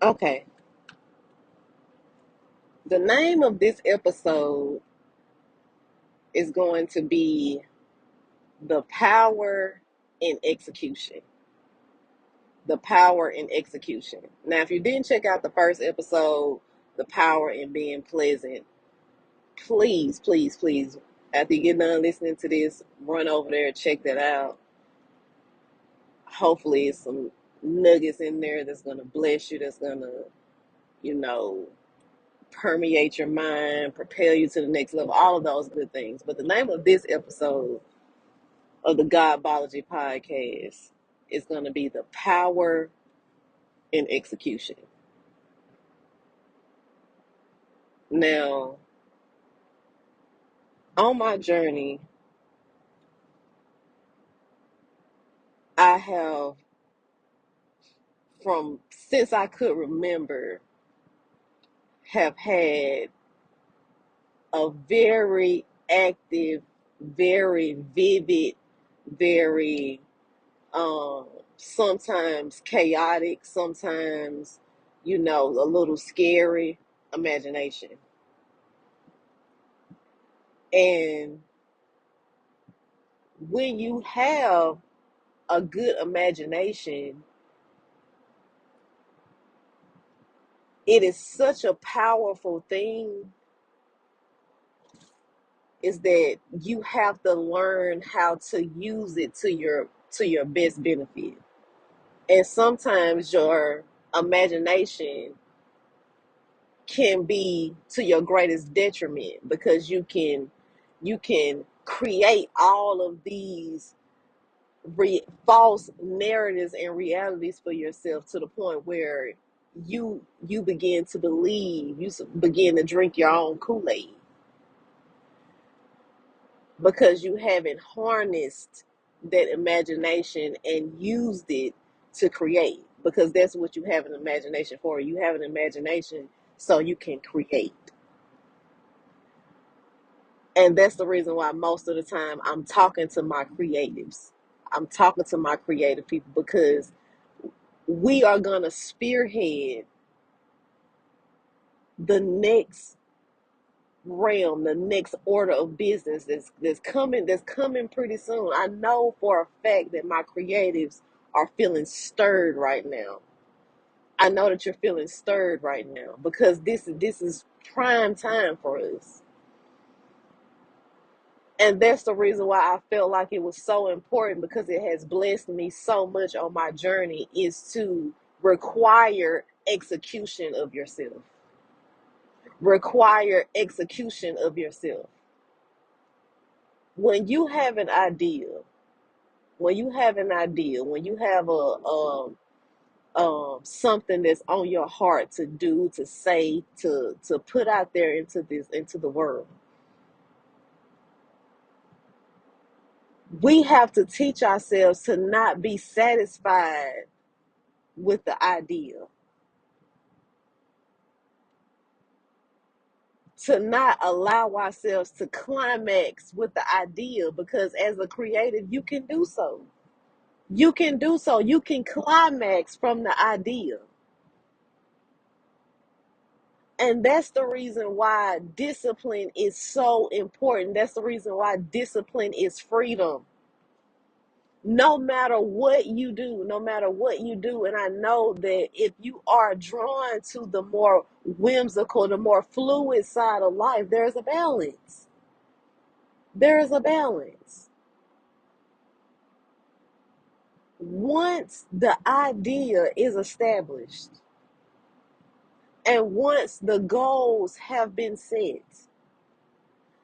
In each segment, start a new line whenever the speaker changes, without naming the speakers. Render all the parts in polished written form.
Okay, the name of this episode is going to be The Power in Execution. The Power in Execution. Now, if you didn't check out the first episode, The Power in Being Pleasant, please, please, please, after you get done listening to this, run over there, check that out. Hopefully, it's some nuggets in there that's going to bless you, that's going to, you know, permeate your mind, propel you to the next level, all of those good things. But the name of this episode of the Godbology podcast is going to be The Power in Execution. Now, on my journey, I have, from since I could remember, have had a very active, very vivid, very sometimes chaotic, sometimes, a little scary imagination. And when you have a good imagination, it is such a powerful thing, is that you have to learn how to use it to your best benefit. And sometimes your imagination can be to your greatest detriment, because you can create all of these false narratives and realities for yourself, to the point where you begin to believe, begin to drink your own Kool-Aid, because you haven't harnessed that imagination and used it to create. Because that's what you have an imagination for. You have an imagination so you can create. And that's the reason why most of the time I'm talking to my creatives. I'm talking to my creative people, because we are going to spearhead the next realm, the next order of business that's coming pretty soon. I know for a fact that my creatives are feeling stirred right now. I know that you're feeling stirred right now, because this is prime time for us. And that's the reason why I felt like it was so important, because it has blessed me so much on my journey, is to require execution of yourself. Require execution of yourself. When you have an idea, when you have something that's on your heart to do, to say, to put out there into the world, we have to teach ourselves to not be satisfied with the idea, to not allow ourselves to climax with the idea, because as a creative, you can do so. You can do so. You can climax from the idea. And that's the reason why discipline is so important. That's the reason why discipline is freedom. No matter what you do, and I know that if you are drawn to the more whimsical, the more fluid side of life, there's a balance. There is a balance. Once the idea is established, and once the goals have been set,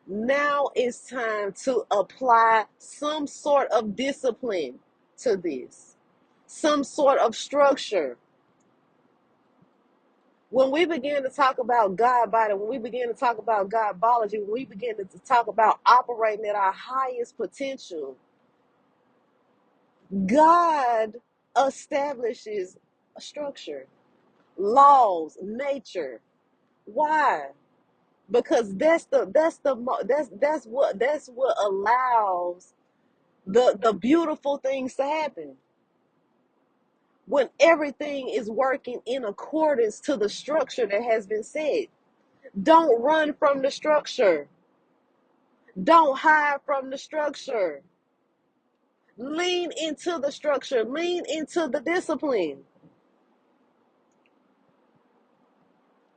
now it's time to apply some sort of discipline to this, some sort of structure. When we begin to talk about God body, when we begin to talk about Godbology, when we begin to talk about operating at our highest potential, God establishes a structure, laws, nature. Why? Because that's what allows the beautiful things to happen. when everything is working in accordance to the structure that has been set. Don't run from the structure. Don't hide from the structure. Lean into the structure. Lean into the discipline.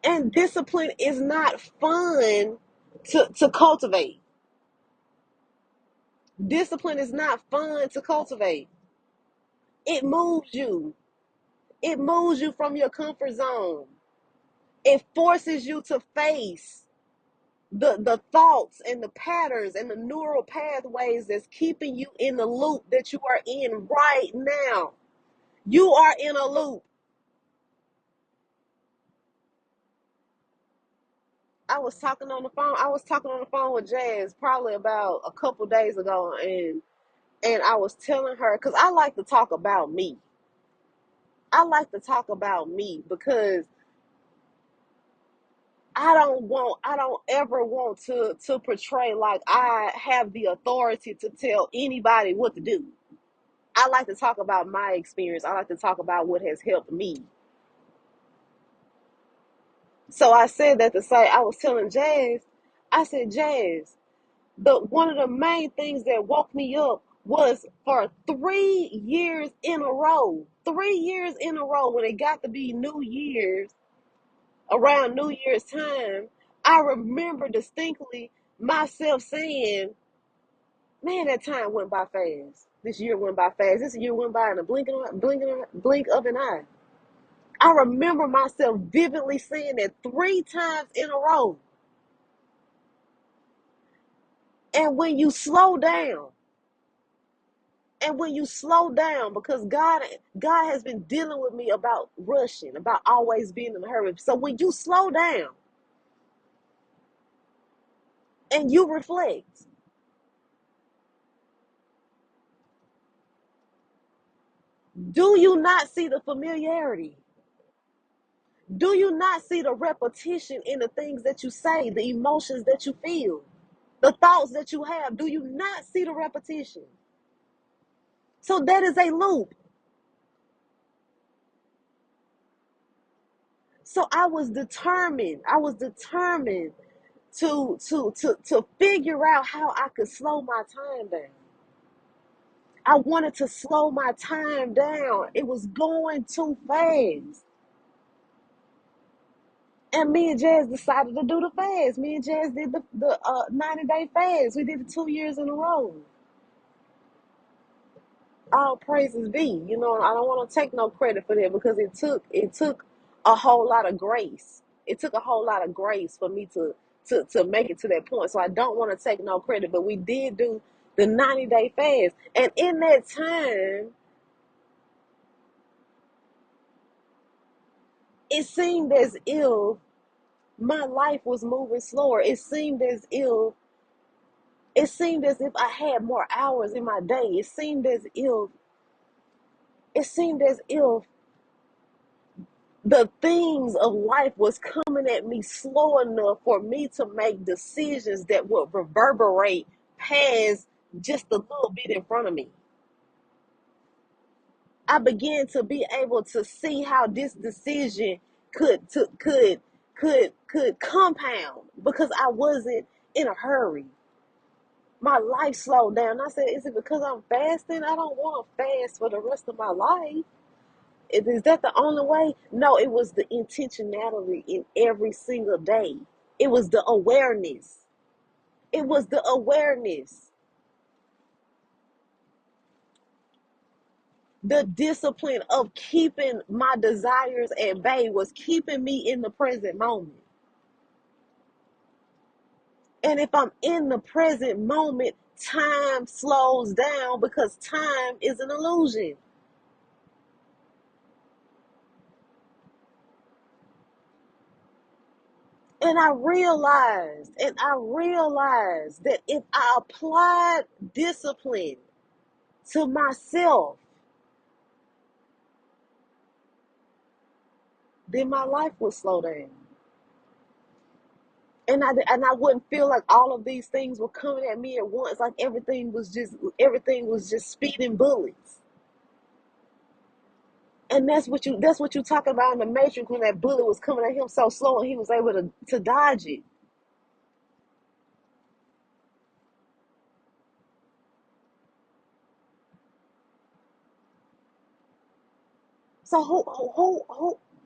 And discipline is not fun to cultivate. Discipline is not fun to cultivate. It moves you. It moves you from your comfort zone. It forces you to face the thoughts and the patterns and the neural pathways that's keeping you in the loop that you are in right now. You are in a loop. I was talking on the phone with Jazz probably about a couple days ago, and I was telling her, because I like to talk about me. I like to talk about me because I don't ever want to portray like I have the authority to tell anybody what to do. I like to talk about my experience. I like to talk about what has helped me. So I said that to say, I was telling Jazz, I said, Jazz, the one of the main things that woke me up was for 3 years in a row. 3 years in a row, when it got to be New Year's, around New Year's time, I remember distinctly myself saying, man, that time went by fast. This year went by fast. This year went by in a blink of an eye. I remember myself vividly saying that 3 times in a row. And when you slow down, because God has been dealing with me about rushing, about always being in a hurry. So when you slow down and you reflect, do you not see the familiarity? Do you not see the repetition in the things that you say, the emotions that you feel, the thoughts that you have? Do you not see the repetition? So that is a loop. So I was determined to figure out how I could slow my time down. I wanted to slow my time down. It was going too fast. And me and Jazz decided to do the fast. Me and Jazz did the 90-day fast. We did it 2 years in a row. All praises be. I don't want to take no credit for that, because it took a whole lot of grace. It took a whole lot of grace for me to make it to that point. So I don't want to take no credit, but we did do the 90-day fast. And in that time, it seemed as if my life was moving slower. It seemed as if I had more hours in my day. It seemed as if the things of life was coming at me slow enough for me to make decisions that would reverberate past just a little bit in front of me. I began to be able to see how this decision could compound, because I wasn't in a hurry. My life slowed down. I said, is it because I'm fasting? I don't want to fast for the rest of my life. Is that the only way? No, it was the intentionality in every single day. It was the awareness. It was the awareness. The discipline of keeping my desires at bay was keeping me in the present moment. And if I'm in the present moment, time slows down, because time is an illusion. And I realized that if I applied discipline to myself, then my life would slow down. And I wouldn't feel like all of these things were coming at me at once, like everything was just speeding bullets. And that's what you talking about in the Matrix when that bullet was coming at him so slow and he was able to dodge it. So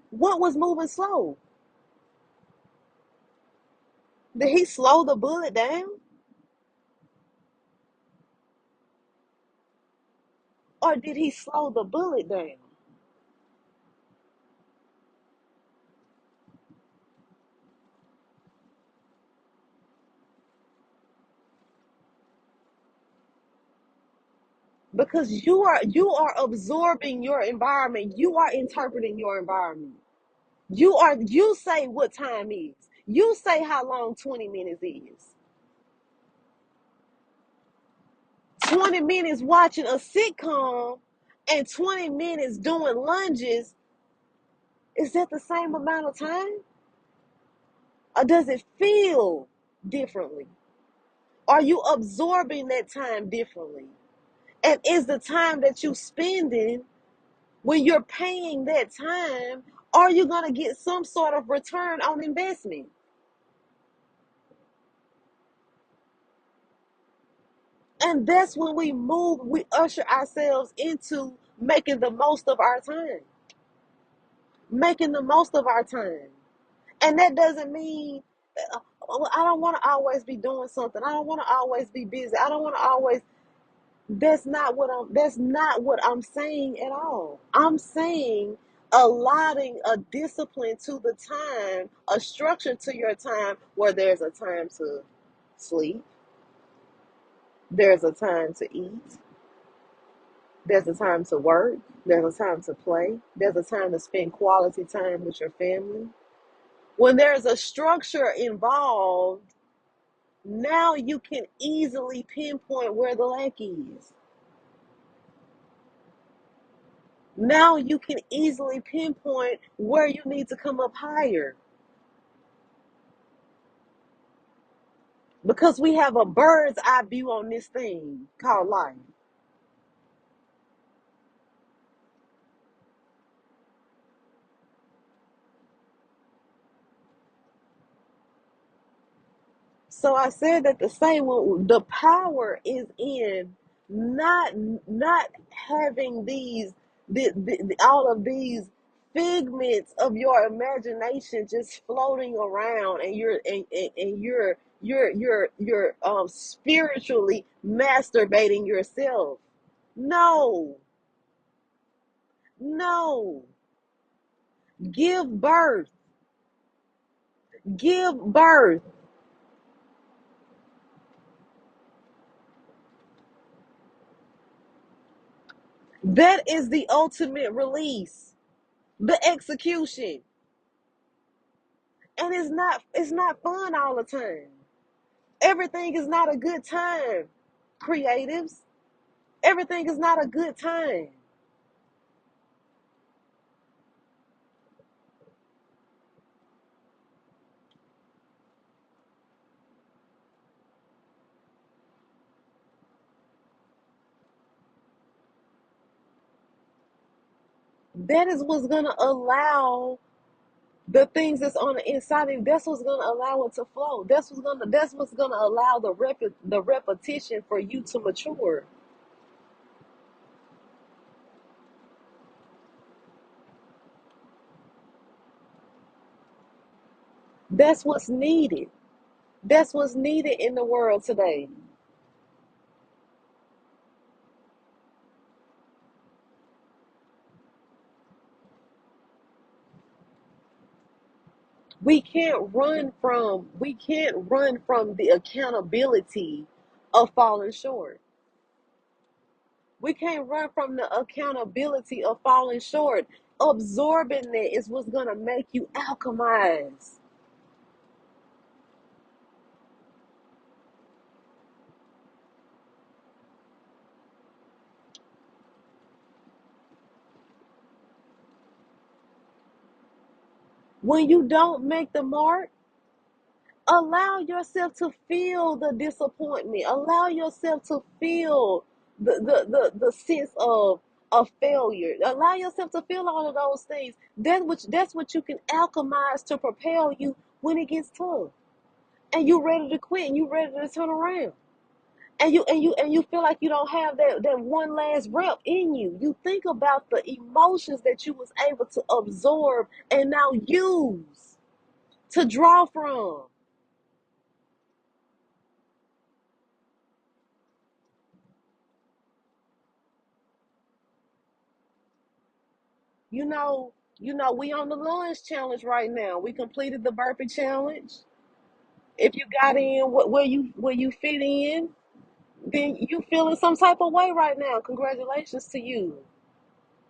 what was moving slow? Did he slow the bullet down? Or did he slow the bullet down? Because you are absorbing your environment. You are interpreting your environment. You say what time is. You say how long 20 minutes is. 20 minutes watching a sitcom and 20 minutes doing lunges, is that the same amount of time? Or does it feel differently? Are you absorbing that time differently? And is the time that you spending, when you're paying that time, are you going to get some sort of return on investment? And that's when we usher ourselves into making the most of our time. Making the most of our time. And that doesn't mean I don't want to always be doing something. I don't want to always be busy. I don't want to always that's not what I'm saying at all. I'm saying allotting a discipline to the time, a structure to your time where there's a time to sleep, there's a time to eat, there's a time to work, there's a time to play, there's a time to spend quality time with your family. When there's a structure involved, now you can easily pinpoint where the lack is. Now you can easily pinpoint where you need to come up higher because we have a bird's eye view on this thing called life. So I said that the power is in not not having all of these figments of your imagination just floating around, and you're spiritually masturbating yourself. No, no. Give birth. Give birth. That is the ultimate release. The execution. And it's not fun all the time. Everything is not a good time, creatives. Everything is not a good time. That is what's gonna allow the things that's on the inside of you. That's what's gonna allow it to flow. That's what's gonna allow the repetition for you to mature. That's what's needed. That's what's needed in the world today. We can't run from the accountability of falling short. We can't run from the accountability of falling short. Absorbing that is what's gonna make you alchemize. When you don't make the mark, allow yourself to feel the disappointment. Allow yourself to feel the sense of of failure. Allow yourself to feel all of those things. That's what you can alchemize to propel you when it gets tough. And you ready to quit and you ready to turn around. And you feel like you don't have that one last rep in you. You think about the emotions that you was able to absorb and now use to draw from. You know, we on the lunge challenge right now. We completed the burpee challenge. If you got in where you fit in, then you feeling some type of way right now. Congratulations to you.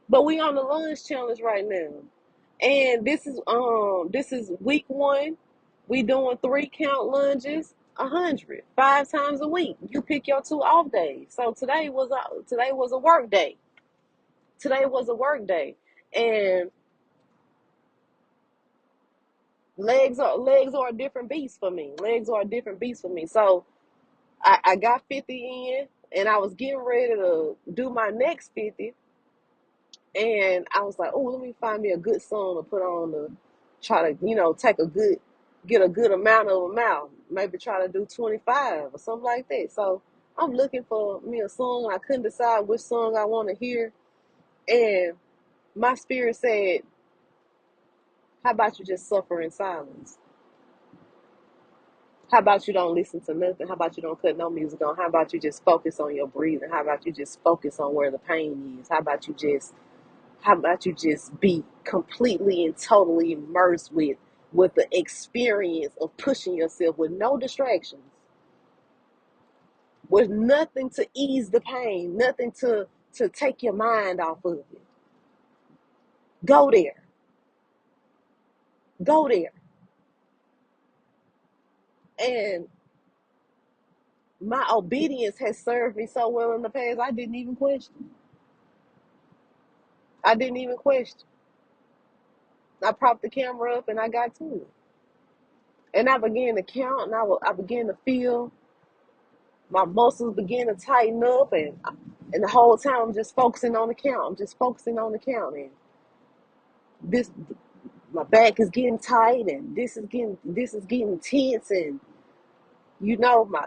But we on the lunge challenge right now. And this is week one. We doing 3 count lunges, 100, 5 times a week. You pick your 2 off days. So today was a work day. Today was a work day. And legs are a different beast for me. Legs are a different beast for me. So I got 50 in, and I was getting ready to do my next 50, and I was like, oh, let me find me a good song to put on to try to, get a good amount of them out. Maybe try to do 25 or something like that. So I'm looking for me a song. I couldn't decide which song I want to hear, and my spirit said, how about you just suffer in silence? How about you don't listen to nothing? How about you don't cut no music on? How about you just focus on your breathing? How about you just focus on where the pain is? How about you just be completely and totally immersed with the experience of pushing yourself with no distractions, with nothing to ease the pain, nothing to take your mind off of it. Go there. Go there. And my obedience has served me so well in the past, I didn't even question. I didn't even question. I propped the camera up and I got to it. And I began to count, and I began to feel my muscles begin to tighten up, and the whole time I'm just focusing on the count. I'm just focusing on the count, and this my back is getting tight, and this is getting tense, and my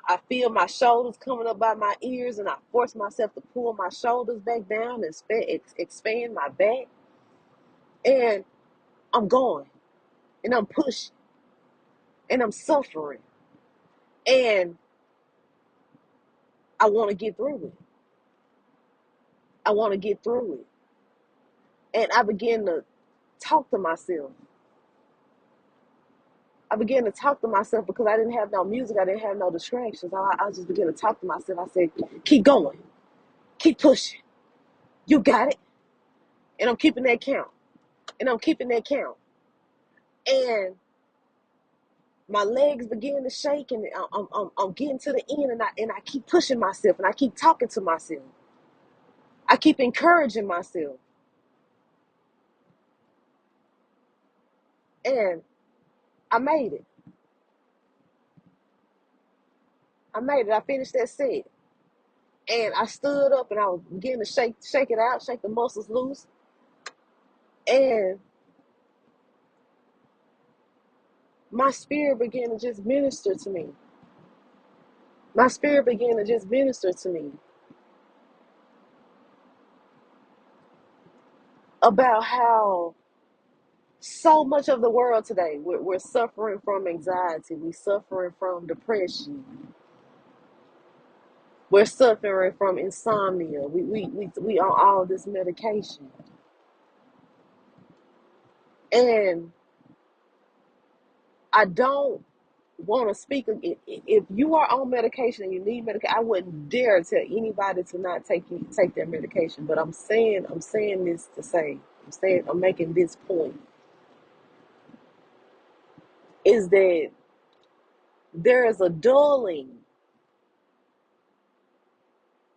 I feel my shoulders coming up by my ears, and I force myself to pull my shoulders back down and expand my back, and I'm going, and I'm pushing, and I'm suffering, and I want to get through it. I want to get through it. And I began to talk to myself. I began to talk to myself because I didn't have no music. I didn't have no distractions. I just began to talk to myself. I said, keep going. Keep pushing. You got it. And I'm keeping that count. And I'm keeping that count. And my legs begin to shake, and I'm getting to the end, and I keep pushing myself, and I keep talking to myself. I keep encouraging myself. And I made it. I made it. I finished that set. And I stood up, and I was beginning to shake it out, shake the muscles loose. And my spirit began to just minister to me. My spirit began to just minister to me about how so much of the world today, we're suffering from anxiety, we're suffering from depression, we're suffering from insomnia, we on all this medication. And I don't want to speak. If you are on medication and you need medication, I wouldn't dare tell anybody to not take their medication. But I'm saying this to say, I'm making this point, is that there is a dulling.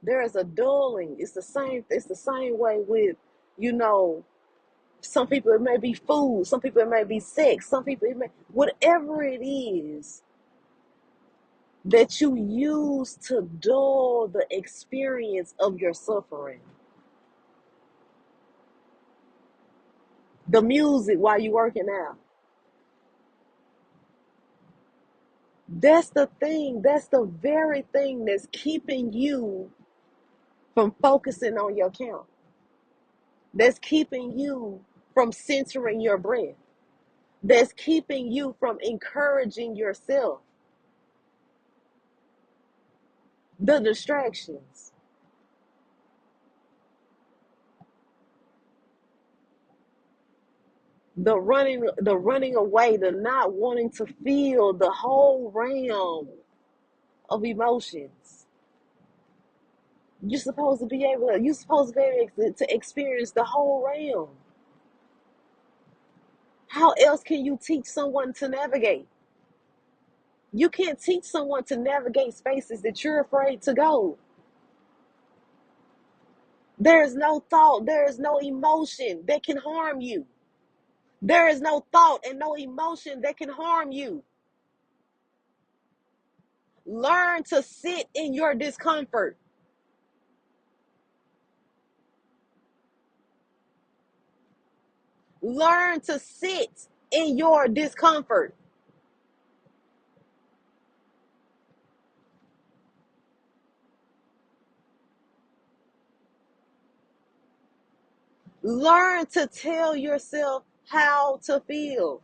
There is a dulling. It's the same way with, you know, some people it may be food, some people it may be sex, some people it may whatever it is that you use to dull the experience of your suffering. The music while you're working out. That's the thing. That's the very thing that's keeping you from focusing on your count. That's keeping you from centering your breath. That's keeping you from encouraging yourself. The distractions, the running away, the not wanting to feel the whole realm of emotions. You're supposed to be able to experience the whole realm. How else can you teach someone to navigate? You can't teach someone to navigate spaces that you're afraid to go. There is no thought, there is no emotion that can harm you. There is no thought and no emotion that can harm you. Learn to sit in your discomfort. Learn to sit in your discomfort. Learn to tell yourself how to feel,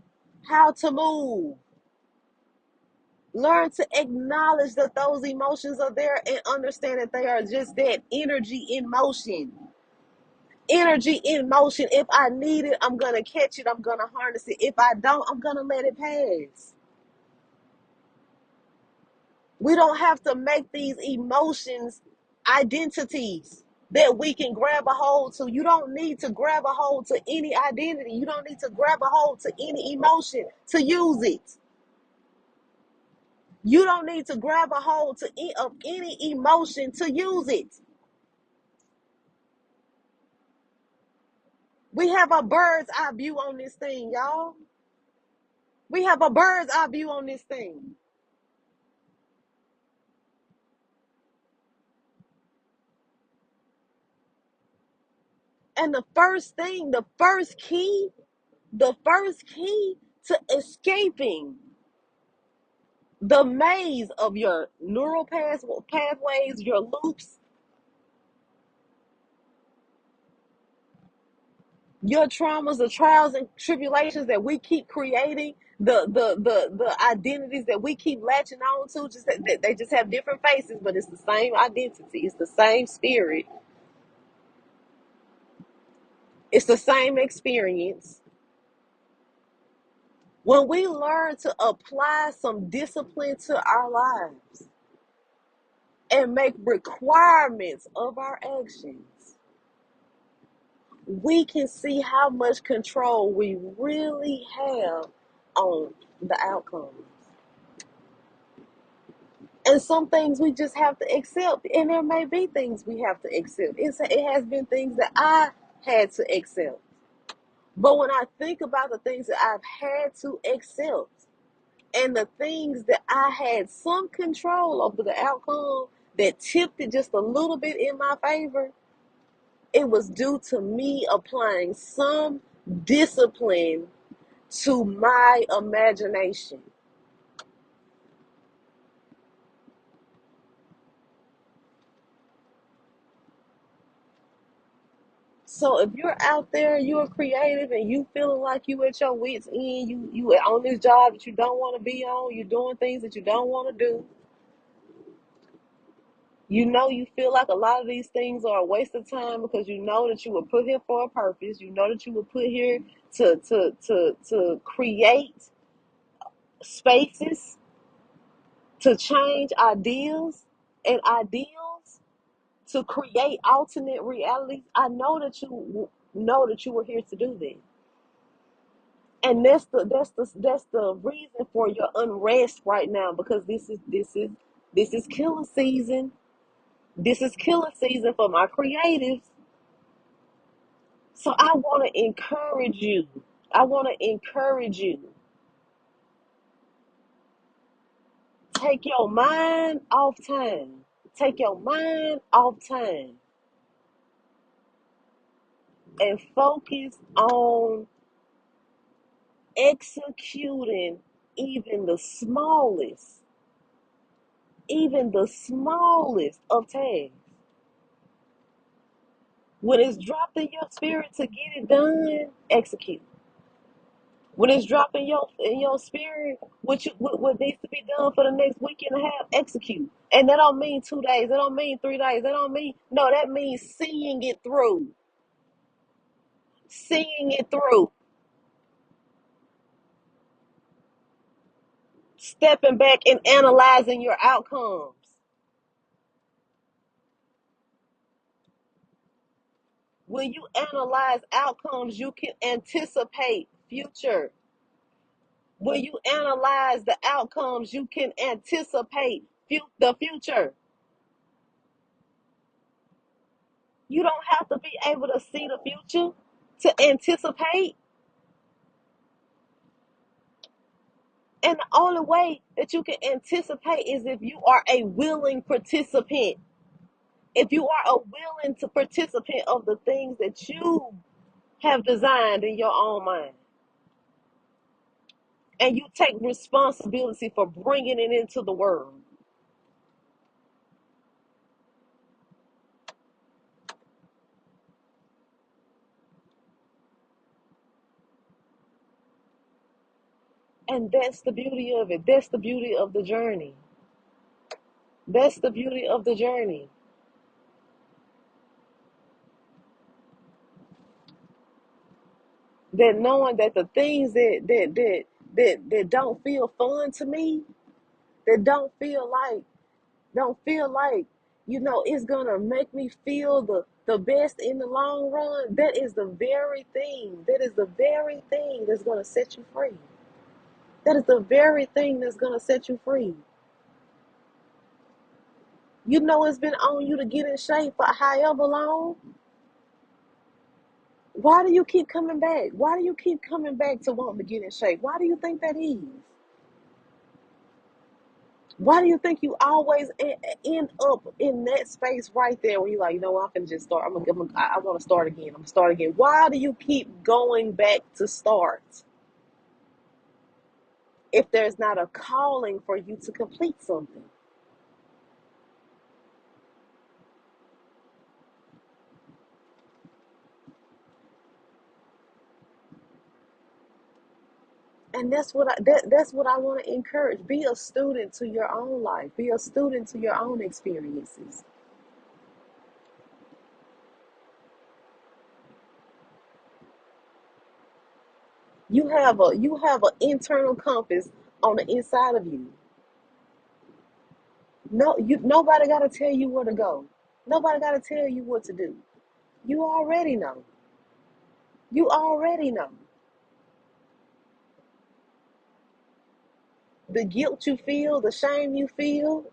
how to move. Learn to acknowledge that those emotions are there and understand that they are just that energy in motion. Energy in motion. If I need it, I'm going to catch it. I'm going to harness it. If I don't, I'm going to let it pass. We don't have to make these emotions identities that we can grab a hold to. You don't need to grab a hold to any identity. You don't need to grab a hold to any emotion to use it. You don't need to grab a hold of any emotion to use it. We have a bird's eye view on this thing, y'all. We have a bird's eye view on this thing. And the first key to escaping the maze of your neural pathways, your loops, your traumas, the trials and tribulations that we keep creating, the identities that we keep latching on to, just that they just have different faces, but it's the same identity, it's the same spirit, it's the same experience. When we learn to apply some discipline to our lives and make requirements of our actions, we can see how much control we really have on the outcomes. And some things we just have to accept, and there may be things we have to accept. It has been things that I had to accept. But when I think about the things that I've had to accept and the things that I had some control over the outcome that tipped it just a little bit in my favor, it was due to me applying some discipline to my imagination. So if you're out there, you're creative, and you feeling like you at your wits end, you on this job that you don't want to be on, you're doing things that you don't want to do. You know you feel like a lot of these things are a waste of time because you know that you were put here for a purpose. You know that you were put here to create spaces, to change ideas and ideals, to create alternate realities. I know that you know that you were here to do that. And that's the reason for your unrest right now, because this is killer season. This is killer season for my creatives. So I want to encourage you. I want to encourage you. Take your mind off time. Take your mind off time and focus on executing even the smallest, even the smallest of tasks. When it's dropped in your spirit to get it done, execute. When it's dropped in your spirit, what needs to be done for the next week and a half, execute. And that don't mean 2 days. That don't mean 3 days. That don't mean no. That means seeing it through, seeing it through, stepping back and analyzing your outcomes. When you analyze outcomes, you can anticipate future. When you analyze the outcomes, you can anticipate the future. You don't have to be able to see the future to anticipate. And the only way that you can anticipate is if you are a willing participant. If you are a willing to participant of the things that you have designed in your own mind. And you take responsibility for bringing it into the world. And that's the beauty of it. That's the beauty of the journey. That's the beauty of the journey. That knowing that the things that don't feel fun to me, that don't feel like, it's gonna make me feel the best in the long run, that is the very thing. That is the very thing that's gonna set you free. That is the very thing that's gonna set you free. You know it's been on you to get in shape for however long. Why do you keep coming back? Why do you keep coming back to want to get in shape? Why do you think that is? Why do you think you always end up in that space right there where you're like, I'm gonna just start. I want to start again. I'm gonna start again. Why do you keep going back to start if there's not a calling for you to complete something? And that's what I want to encourage. Be a student to your own life. Be a student to your own experiences. You have an internal compass on the inside of you. Nobody got to tell you where to go. Nobody got to tell you what to do. You already know. You already know. The guilt you feel, the shame you feel,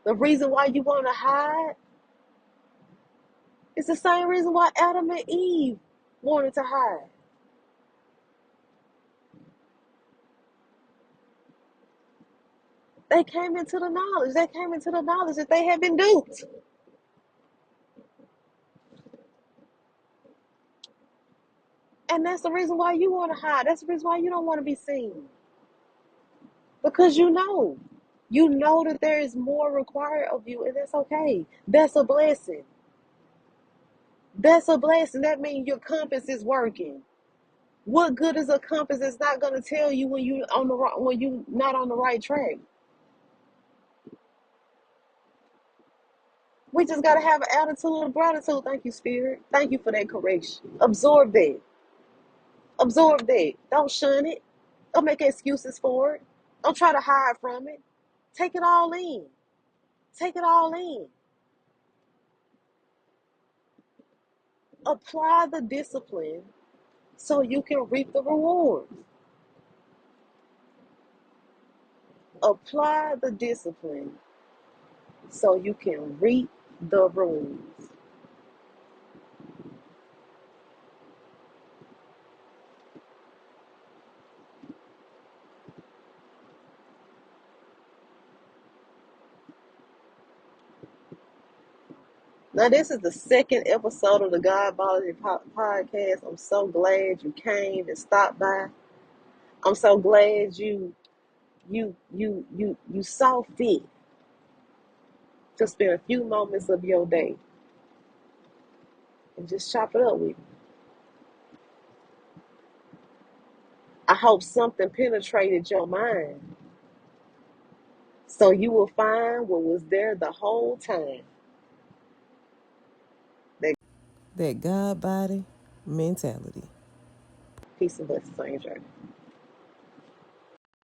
the reason why you want to hide, it's the same reason why Adam and Eve wanted to hide. They came into the knowledge. They came into the knowledge that they had been duped. And that's the reason why you want to hide. That's the reason why you don't want to be seen. Because you know. You know that there is more required of you, and that's okay. That's a blessing. That's a blessing. That means your compass is working. What good is a compass that's not going to tell you when you not on the right track? We just got to have an attitude of gratitude. Thank you, Spirit. Thank you for that correction. Absorb that. Absorb that. Don't shun it. Don't make excuses for it. Don't try to hide from it. Take it all in. Take it all in. Apply the discipline so you can reap the rewards. Apply the discipline so you can reap the rewards. Now, this is the second episode of the Godology podcast. I'm so glad you came and stopped by. I'm so glad you saw fit to spend a few moments of your day and just chop it up with me. I hope something penetrated your mind so you will find what was there the whole time. That
That God body mentality.
peace and blessings on your journey.